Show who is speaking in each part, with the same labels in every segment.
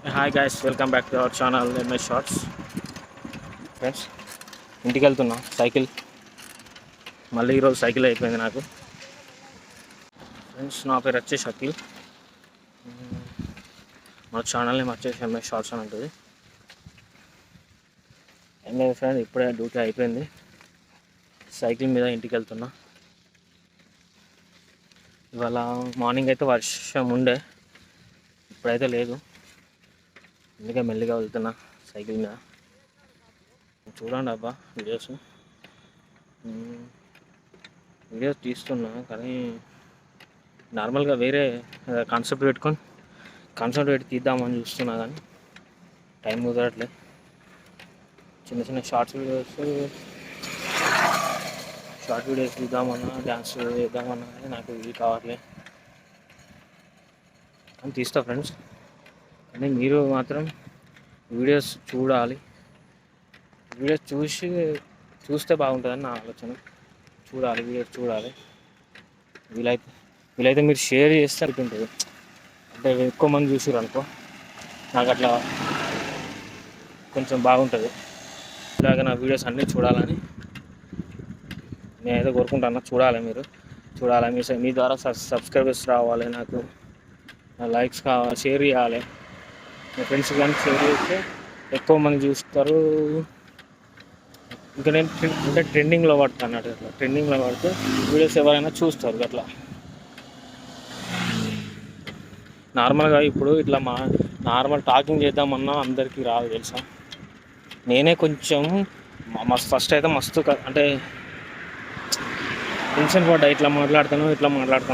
Speaker 1: Hi guys, welcome back to our channel MI shorts. Friends, ఇంటికి వెళ్తున్నా cycle. మళ్ళీ ఈరోజు సైకిల్ అయిపోయింది నాకు. ఫ్రెండ్స్, నా పేరు వచ్చేసి షకీల్. మన ఛానల్ నేమ్ వచ్చేసి ఎంఐ షార్ట్స్ అని ఉంటుంది. ఏం లేదు ఫ్రెండ్స్, ఇప్పుడే డ్యూటీ అయిపోయింది. సైకిల్ మీద ఇంటికి వెళ్తున్నా. ఇవాళ మార్నింగ్ అయితే వర్షం ఉండే, ఇప్పుడైతే లేదు. అందుకే మెల్లిగా వెళ్తున్నా సైకిల్ మీద. చూడండి అబ్బా, వీడియోస్ తీస్తున్నా, కానీ నార్మల్గా వేరే కాన్సెప్ట్ పెట్టి తీద్దామని చూస్తున్నా, కానీ టైం కుదరట్లే. చిన్న చిన్న షార్ట్ వీడియోస్ తీద్దామన్నా, డ్యాన్స్ చేద్దామన్నా కానీ నాకు ఇది కావట్లే. అని తీస్తా ఫ్రెండ్స్, కానీ మీరు మాత్రం వీడియోస్ చూడాలి. వీడియోస్ చూస్తే బాగుంటుందని నా ఆలోచన. వీడియోస్ చూడాలి. వీలైతే మీరు షేర్ చేస్తే ఉంటుంది. అంటే ఎక్కువ మంది చూసారు అనుకో, నాకు అట్లా కొంచెం బాగుంటుంది. ఇలాగ నా వీడియోస్ అన్నీ చూడాలని నేనైతే కోరుకుంటాను. చూడాలి మీ ద్వారా సబ్స్క్రైబర్స్ రావాలి, నాకు లైక్స్ కావాలి, షేర్ చేయాలి. మీ ఫ్రెండ్స్ కానీ షేర్ చేస్తే ఎక్కువ మంది చూస్తారు. ఇంకా నేను అంటే ట్రెండింగ్లో పడతాను అన్నట్టు. అట్లా ట్రెండింగ్లో పడితే వీడియోస్ ఎవరైనా చూస్తారు. అట్లా నార్మల్గా ఇప్పుడు ఇట్లా నార్మల్ టాకింగ్ చేద్దామన్నా అందరికీ రాదు తెలుసా. నేనే కొంచెం ఫస్ట్ అయితే మస్తు అంటే టెన్షన్ పడ్డా, ఇట్లా మాట్లాడతాను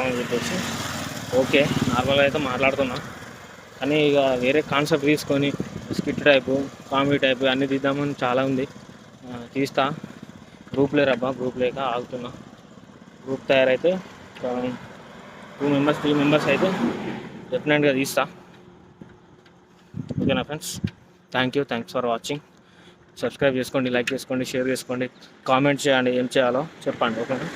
Speaker 1: అని చెప్పేసి. ఓకే, నార్మల్గా అయితే మాట్లాడుతున్నా, కానీ ఇక వేరే కాన్సెప్ట్ తీసుకొని స్కిట్ టైపు, కామెడీ టైపు అన్నీ తీద్దామని చాలా ఉంది. తీస్తా. గ్రూప్ లేక ఆగుతున్నా. గ్రూప్ తయారైతే 2 మెంబర్స్ 3 మెంబర్స్ అయితే డెఫినెట్గా తీస్తా. ఓకేనా friends, thanks for watching. Subscribe చేసుకోండి, లైక్ చేసుకోండి, షేర్ చేసుకోండి, కామెంట్ చేయండి, ఏం చేయాలో చెప్పండి. ఓకేనా.